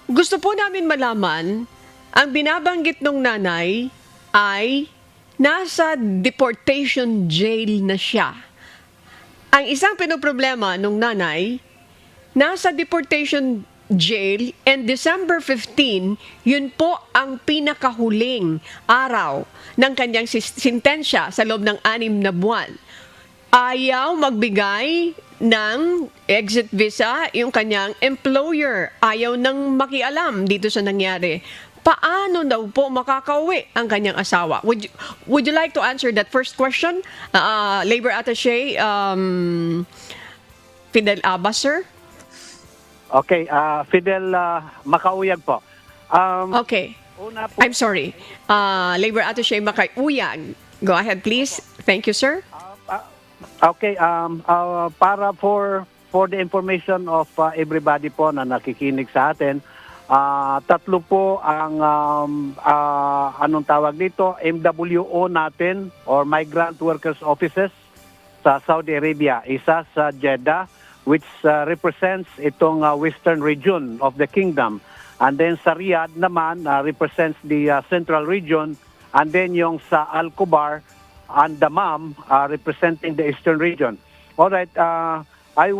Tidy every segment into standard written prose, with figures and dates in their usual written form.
Gusto po namin malaman, ang binabanggit nung nanay ay nasa deportation jail na siya. Ang isang pinoproblema nung nanay, nasa deportation jail and December 15, yun po ang pinakahuling araw ng kanyang sintensya sa loob ng 6 na buwan. Ayaw magbigay ng exit visa yung kanyang employer. Ayaw nang makialam dito sa nangyari. Paano daw po makakauwi ang kanyang asawa? Would you like to answer that first question? Labor Attaché, Fidel Abbas, sir? Okay, Fidel Makauyag po. Okay. Una po, I'm sorry. Labor Attaché Makayuyag. Go ahead, please. Thank you, sir. okay, para for the information of everybody po na nakikinig sa atin, tatlo po ang anong tawag dito, MWO natin or Migrant Workers Offices sa Saudi Arabia. Isa sa Jeddah, which represents itong western region of the kingdom. And then sa Riyadh naman, represents the central region. And then yung sa Al-Kubar and Dammam, representing the eastern region. All right, I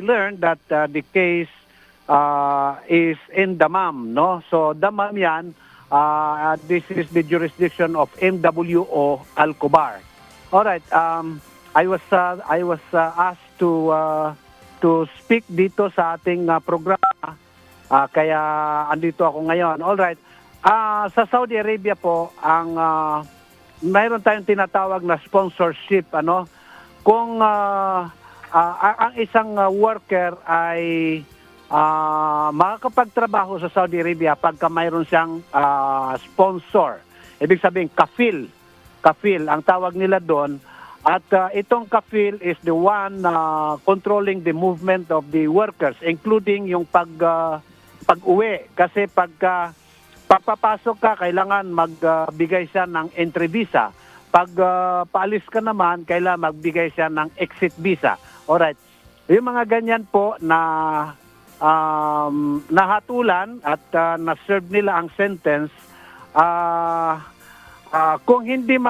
learned that the case is in Dammam, no? So Dammam yan, this is the jurisdiction of MWO Al-Kubar. All right, I was asked to speak dito sa ating programa, kaya andito ako ngayon. All right, sa Saudi Arabia po, ang mayroon tayong tinatawag na sponsorship, ano? Kung ang isang worker ay makakapagtrabaho sa Saudi Arabia pagka mayroon siyang sponsor. Ibig sabihin, kafil. Kafil, ang tawag nila doon. At itong kafil is the one controlling the movement of the workers, including yung pag-uwi. Kasi pagka pagpapasok ka, kailangan magbigay siya ng entry visa. Pag paalis ka naman, kailangan magbigay siya ng exit visa. Alright. Yung mga ganyan po na nahatulan at na-serve nila ang sentence, kung hindi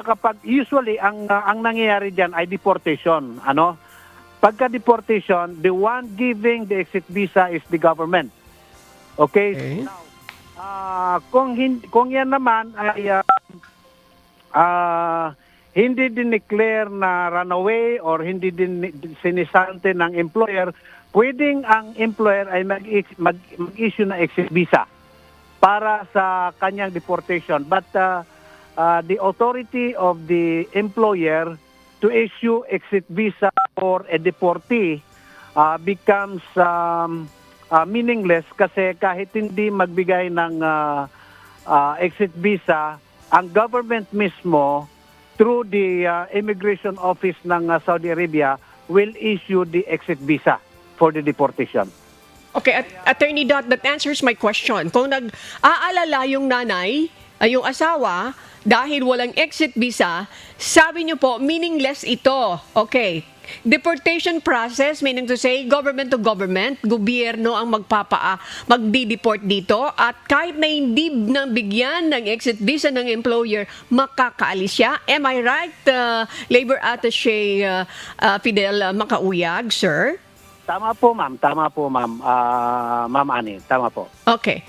usually ang nangyayari diyan ay deportation, ano? Pagka deportation, the one giving the exit visa is the government. Okay? Now, kung yan naman ay hindi dineclare na runaway or hindi din sinisante ng employer, pwedeng ang employer ay mag-issue na exit visa para sa kanyang deportation. But the authority of the employer to issue exit visa for a deportee becomes meaningless kasi kahit hindi magbigay ng exit visa, ang government mismo through the immigration office ng Saudi Arabia will issue the exit visa for the deportation. Okay, Attorney Dot, that answers my question. Kung nag-aalala yung nanay, yung asawa, dahil walang exit visa, sabi niyo po, meaningless ito. Okay. Deportation process, meaning to say, government to government, gobyerno ang magdi-deport dito at kahit na hindi nang bigyan ng exit visa ng employer, makakaalis siya. Am I right, Labor Attaché Fidel Makauyag, sir? Tama po, ma'am. Tama po, ma'am. Ma'am Ani, tama po. Okay.